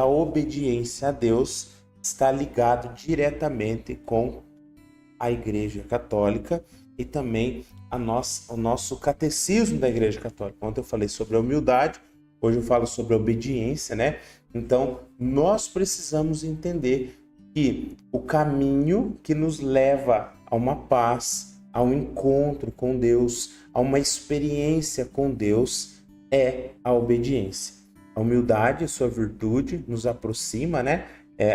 a obediência a Deus está ligado diretamente com a Igreja Católica e também o nosso catecismo da Igreja Católica. Ontem eu falei sobre a humildade, hoje eu falo sobre a obediência, né? Então, nós precisamos entender que o caminho que nos leva a uma paz, a um encontro com Deus, a uma experiência com Deus, é a obediência. A humildade, sua virtude, nos aproxima, né?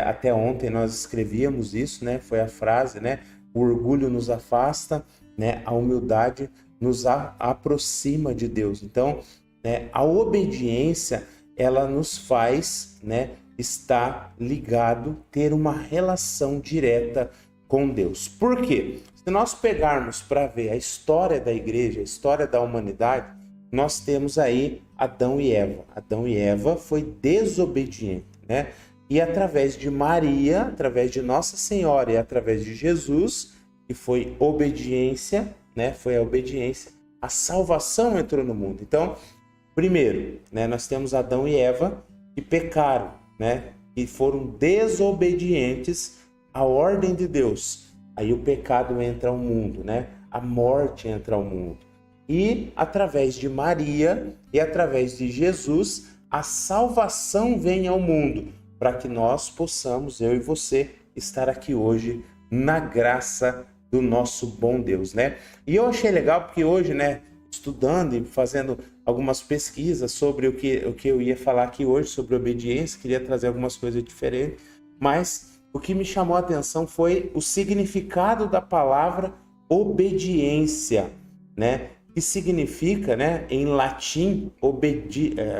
Até ontem nós escrevíamos isso, né? Foi a frase, né? O orgulho nos afasta, né? A humildade nos aproxima de Deus. Então, né? A obediência, ela nos faz, né? Estar ligado, ter uma relação direta com Deus. Por quê? Se nós pegarmos para ver a história da igreja, a história da humanidade, nós temos aí Adão e Eva. Adão e Eva foi desobediente, né? E através de Maria, através de Nossa Senhora e através de Jesus, que foi obediência, né? Foi a obediência, a salvação entrou no mundo. Então, primeiro, né, nós temos Adão e Eva que pecaram, né? E foram desobedientes à ordem de Deus. Aí o pecado entra ao mundo, né? A morte entra ao mundo. E através de Maria e através de Jesus, a salvação vem ao mundo, para que nós possamos, eu e você, estar aqui hoje na graça do nosso bom Deus, né? E eu achei legal porque hoje, né, estudando e fazendo algumas pesquisas sobre o que eu ia falar aqui hoje, sobre obediência, queria trazer algumas coisas diferentes, mas o que me chamou a atenção foi o significado da palavra obediência, né? Que significa, né, em latim,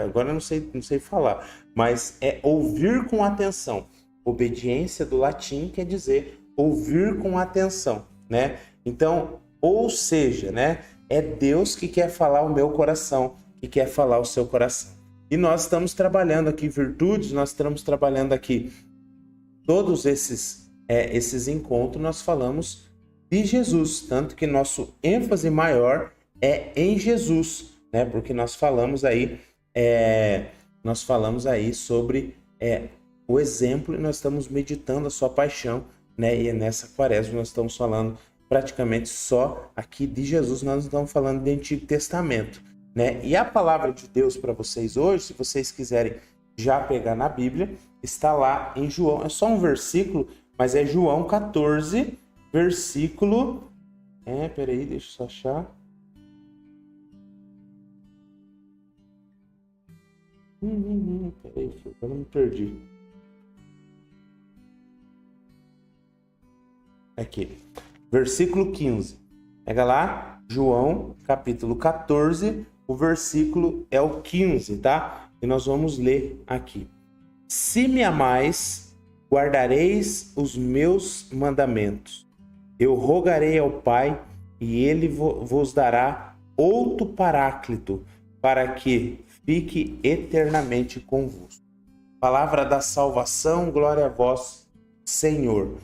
agora eu não sei falar, mas é ouvir com atenção. Obediência do latim quer dizer ouvir com atenção, né? Então, ou seja, né, é Deus que quer falar o meu coração, que quer falar o seu coração. E nós estamos trabalhando aqui virtudes, nós estamos trabalhando aqui todos esses encontros, nós falamos de Jesus, tanto que nosso ênfase maior é em Jesus, né? Porque nós falamos aí sobre o exemplo e nós estamos meditando a sua paixão, né? E nessa quaresma nós estamos falando praticamente só aqui de Jesus, nós não estamos falando do Antigo Testamento, né? E a palavra de Deus para vocês hoje, se vocês quiserem já pegar na Bíblia, está lá em João, é só um versículo, mas é João 14, versículo... peraí, deixa eu só achar... Peraí, eu não me perdi. Aqui, versículo 15. Pega lá, João, capítulo 14, o versículo é o 15, tá? E nós vamos ler aqui. Se me amais, guardareis os meus mandamentos. Eu rogarei ao Pai, e ele vos dará outro paráclito, para que fique eternamente convosco. Palavra da salvação, glória a vós, Senhor. O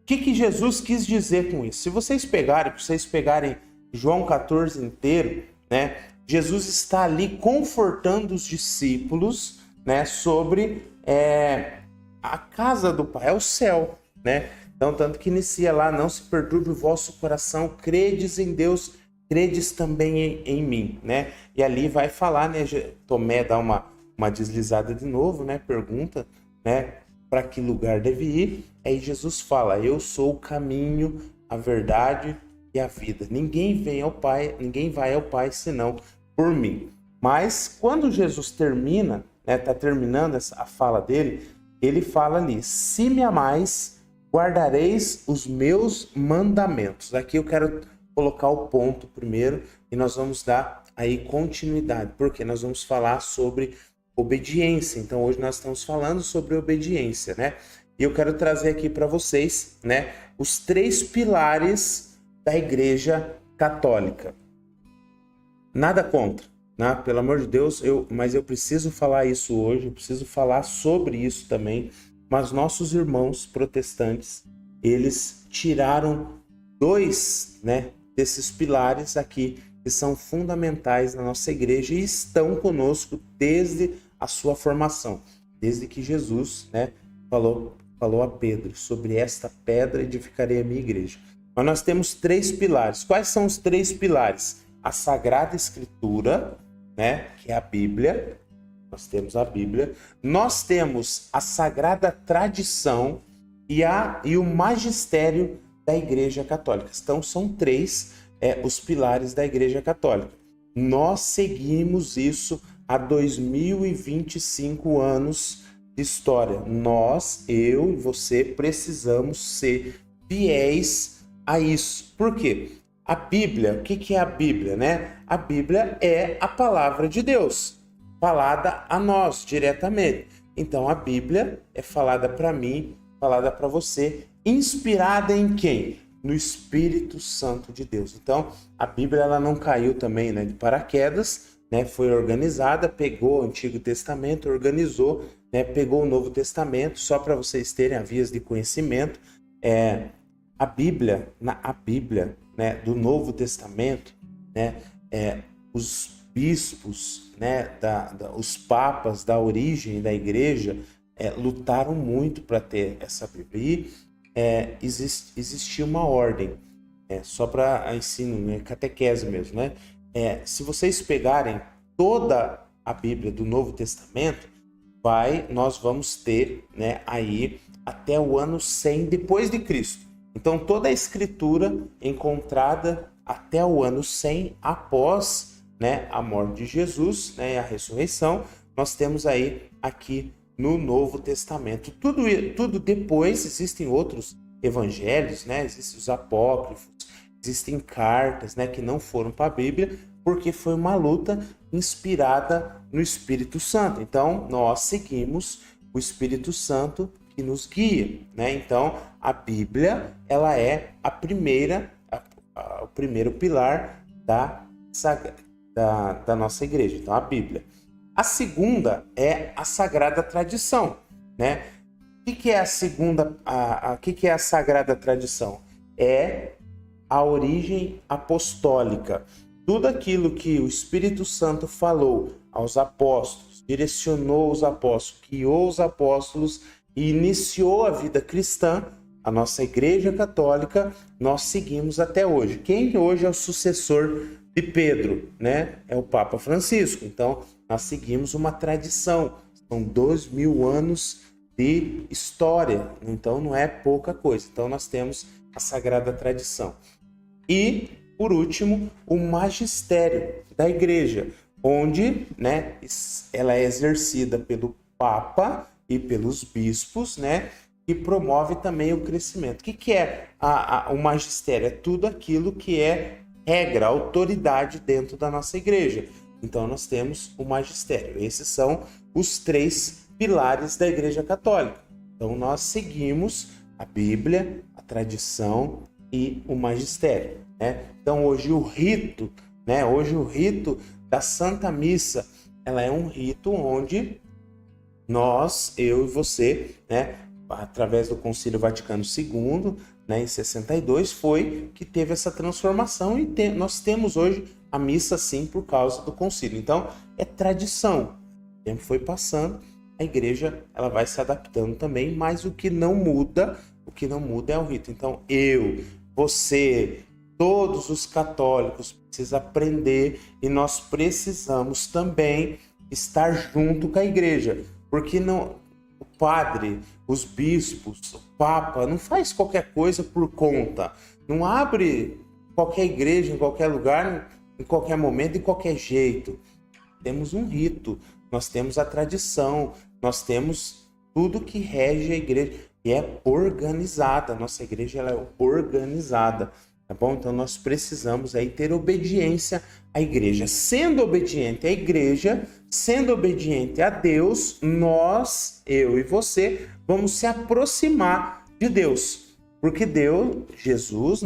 que Jesus quis dizer com isso? Se vocês pegarem João 14 inteiro, né? Jesus está ali confortando os discípulos, né? Sobre a casa do Pai, é o céu, né? Então, tanto que inicia lá, não se perturbe o vosso coração, credes em Deus, credes também em mim, né? E ali vai falar, né? Tomé dá uma deslizada de novo, né? Pergunta, né? Para que lugar deve ir? Aí Jesus fala, eu sou o caminho, a verdade e a vida. Ninguém vai ao Pai senão por mim. Mas quando Jesus termina, né? Tá terminando a fala dele, ele fala ali, se me amais, guardareis os meus mandamentos. Aqui eu quero colocar o ponto primeiro e nós vamos dar aí continuidade, porque nós vamos falar sobre obediência. Então hoje nós estamos falando sobre obediência, né? E eu quero trazer aqui para vocês, né, os 3 pilares da Igreja Católica. Nada contra, né? Pelo amor de Deus, mas eu preciso falar isso hoje, eu preciso falar sobre isso também. Mas nossos irmãos protestantes, eles tiraram 2, né, desses pilares aqui que são fundamentais na nossa igreja e estão conosco desde a sua formação. desde que Jesus, né, falou a Pedro: sobre esta pedra edificarei a minha igreja. Mas nós temos 3 pilares. Quais são os 3 pilares? A Sagrada Escritura, né, que é a Bíblia. Nós temos a Bíblia. Nós temos a Sagrada Tradição e o magistério da Igreja Católica. Então, são 3 os pilares da Igreja Católica. Nós seguimos isso há 2025 anos de história. Nós, eu e você, precisamos ser fiéis a isso. Por quê? A Bíblia, o que é a Bíblia, né? A Bíblia é a palavra de Deus, falada a nós diretamente. Então, a Bíblia é falada para mim, falada para você, inspirada em quem? No Espírito Santo de Deus. Então, a Bíblia ela não caiu também, né, de paraquedas, né? Foi organizada, pegou o Antigo Testamento, organizou, né? Pegou o Novo Testamento, só para vocês terem as vias de conhecimento. A Bíblia, né, do Novo Testamento, né, os bispos, né, os papas da origem da igreja lutaram muito para ter essa Bíblia. E existia uma ordem, só para ensino, né, catequese mesmo, né? Se vocês pegarem toda a Bíblia do Novo Testamento, nós vamos ter, né, aí até o ano 100 depois de Cristo. Então, toda a escritura encontrada até o ano 100 após, né, a morte de Jesus, né, a ressurreição, nós temos aí aqui no Novo Testamento. Tudo depois, existem outros evangelhos, né, existem os apócrifos, existem cartas, né, que não foram para a Bíblia, porque foi uma luta inspirada no Espírito Santo. Então, nós seguimos o Espírito Santo que nos guia, né? Então, a Bíblia, ela é o primeiro pilar da nossa igreja. Então, a Bíblia. A segunda é a Sagrada Tradição, né? O que é a segunda? O que é a Sagrada Tradição? É a origem apostólica. Tudo aquilo que o Espírito Santo falou aos apóstolos, direcionou os apóstolos, guiou os apóstolos e iniciou a vida cristã, a nossa Igreja Católica, nós seguimos até hoje. Quem hoje é o sucessor de Pedro, né? É o Papa Francisco. Então, nós seguimos uma tradição. São 2000 anos de história. Então, não é pouca coisa. Então, nós temos a Sagrada Tradição. E, por último, o magistério da Igreja, onde, né, ela é exercida pelo Papa e pelos bispos, né, que promove também o crescimento. O que é o magistério? É tudo aquilo que é regra, autoridade dentro da nossa igreja. Então, nós temos o magistério. Esses são os 3 pilares da Igreja Católica. Então, nós seguimos a Bíblia, a tradição e o magistério, né? Então, hoje o rito da Santa Missa, ela é um rito onde nós, eu e você, né, através do Concílio Vaticano II, né, em 62, foi que teve essa transformação e nós temos hoje a missa sim por causa do concílio. Então, é tradição. O tempo foi passando, a igreja ela vai se adaptando também, mas o que não muda é o rito. Então, você, todos os católicos precisam aprender e nós precisamos também estar junto com a igreja, porque o padre, os bispos, o papa não faz qualquer coisa por conta, não abre qualquer igreja em qualquer lugar, em qualquer momento, de qualquer jeito. Temos um rito, nós temos a tradição, nós temos tudo que rege a igreja e é organizada. Nossa igreja ela é organizada, tá bom? Então nós precisamos aí ter obediência à igreja. Sendo obediente à igreja, sendo obediente a Deus, nós, eu e você, vamos se aproximar de Deus. Porque Deus, Jesus,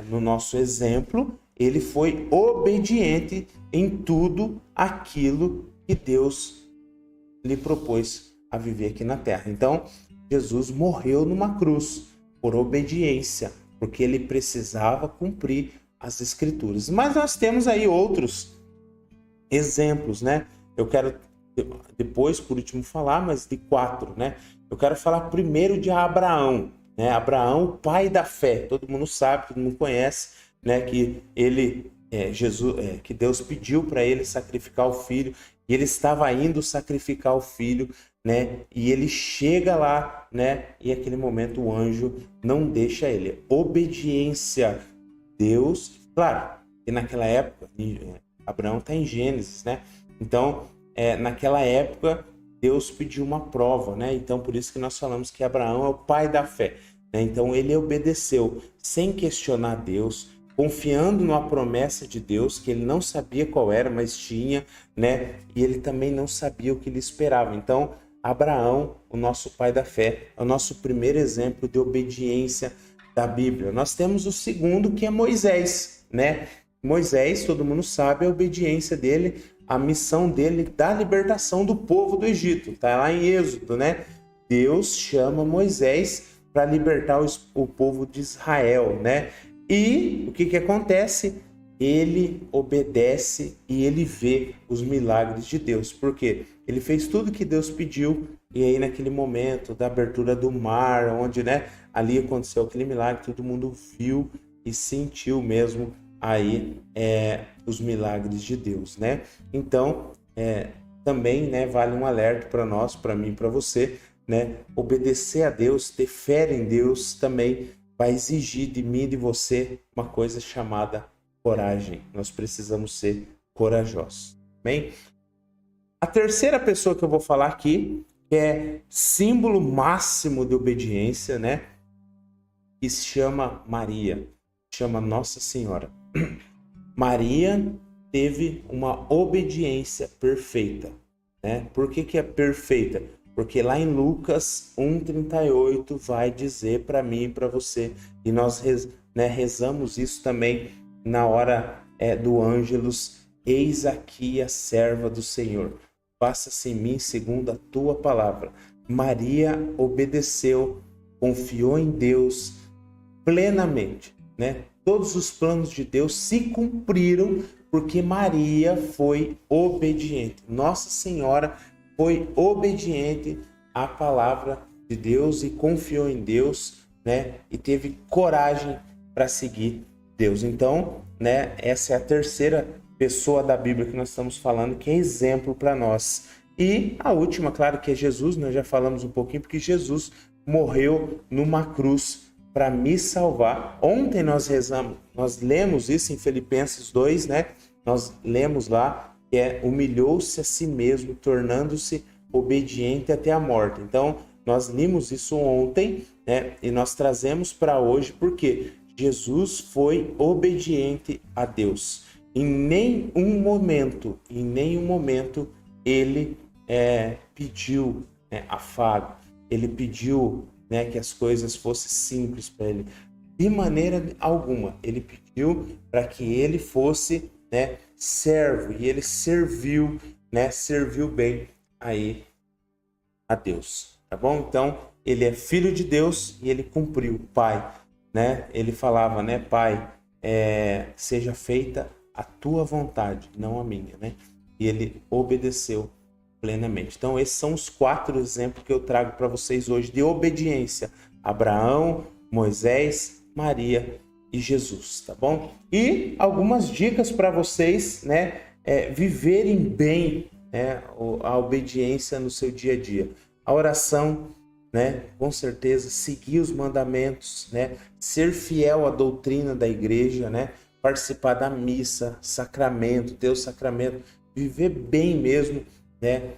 no nosso exemplo, ele foi obediente em tudo aquilo que Deus lhe propôs a viver aqui na terra. Então, Jesus morreu numa cruz por obediência, porque ele precisava cumprir as Escrituras. Mas nós temos aí outros exemplos, né? Eu quero depois, por último, falar, mas de 4, né? Eu quero falar primeiro de Abraão, né? Abraão, o pai da fé. Todo mundo sabe, todo mundo conhece, né? Que ele, que Deus pediu para ele sacrificar o filho, e ele estava indo sacrificar o filho, né? E ele chega lá, né? E naquele momento o anjo não deixa ele. Obediência. Deus, claro, e naquela época, Abraão está em Gênesis, né? Então, naquela época, Deus pediu uma prova, né? Então, por isso que nós falamos que Abraão é o pai da fé, né? Então, ele obedeceu sem questionar Deus, confiando na promessa de Deus, que ele não sabia qual era, mas tinha, né? E ele também não sabia o que lhe esperava. Então, Abraão, o nosso pai da fé, é o nosso primeiro exemplo de obediência da Bíblia. Nós temos o segundo, que é Moisés, né? Moisés, todo mundo sabe a obediência dele, a missão dele da libertação do povo do Egito. Tá lá em Êxodo, né? Deus chama Moisés para libertar o povo de Israel, né? E o que acontece? Ele obedece e ele vê os milagres de Deus. Por quê? Ele fez tudo que Deus pediu, e aí naquele momento da abertura do mar, onde, né, ali aconteceu aquele milagre, todo mundo viu e sentiu mesmo aí os milagres de Deus, né? Então, também, né, vale um alerta para nós, para mim, para você, né? Obedecer a Deus, ter fé em Deus também vai exigir de mim e de você uma coisa chamada coragem. Nós precisamos ser corajosos. Bem, a terceira pessoa que eu vou falar aqui, que é símbolo máximo de obediência, né? Que se chama Maria, chama Nossa Senhora. Maria teve uma obediência perfeita, né? Por que é perfeita? Porque lá em Lucas 1,38 vai dizer para mim e para você, e nós rezamos isso também na hora do Ângelus: eis aqui a serva do Senhor, faça-se em mim segundo a tua palavra. Maria obedeceu, confiou em Deus plenamente, né? Todos os planos de Deus se cumpriram porque Maria foi obediente. Nossa Senhora foi obediente à palavra de Deus e confiou em Deus, né? E teve coragem para seguir Deus. Então, né, essa é a terceira pessoa da Bíblia que nós estamos falando, que é exemplo para nós. E a última, claro, que é Jesus. Nós já falamos um pouquinho, porque Jesus morreu numa cruz para me salvar. Ontem nós lemos isso em Filipenses 2, né? Nós lemos lá que humilhou-se a si mesmo, tornando-se obediente até a morte. Então, nós lemos isso ontem, né? E nós trazemos para hoje, porque Jesus foi obediente a Deus. Em nenhum momento, ele pediu afago, ele pediu, né, que as coisas fossem simples para ele. De maneira alguma, ele pediu para que ele fosse, né, servo, e ele serviu, né, serviu bem aí a Deus, tá bom? Então, ele é filho de Deus e ele cumpriu. Pai, né, ele falava, né, Pai, seja feita a tua vontade, não a minha, né? E ele obedeceu plenamente. Então, esses são os 4 exemplos que eu trago para vocês hoje de obediência: Abraão, Moisés, Maria e Jesus, tá bom? E algumas dicas para vocês, né, viverem bem, né, a obediência no seu dia a dia. A oração, né, com certeza, seguir os mandamentos, né, ser fiel à doutrina da igreja, né, participar da missa, sacramento, ter o sacramento, viver bem mesmo, né,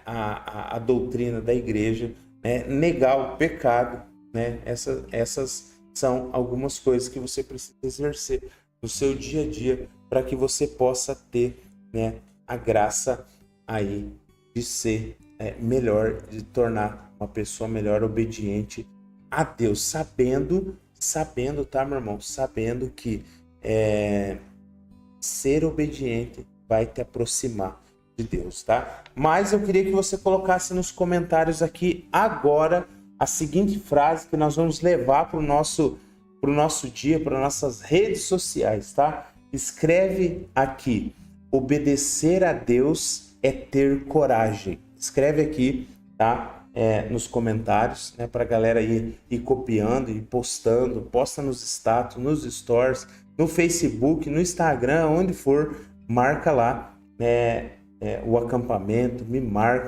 a doutrina da igreja, né, negar o pecado, né, essas são algumas coisas que você precisa exercer no seu dia a dia para que você possa ter, né, a graça aí de ser melhor, de tornar uma pessoa melhor, obediente a Deus, sabendo, tá, meu irmão? Sabendo que ser obediente vai te aproximar de Deus, tá? Mas eu queria que você colocasse nos comentários aqui agora a seguinte frase que nós vamos levar para o nosso dia, para nossas redes sociais, tá? Escreve aqui: obedecer a Deus é ter coragem. Escreve aqui, tá? Nos comentários, né? Para a galera ir copiando e postando. Posta nos status, nos stories, no Facebook, no Instagram, onde for. Marca lá o acampamento, me marca.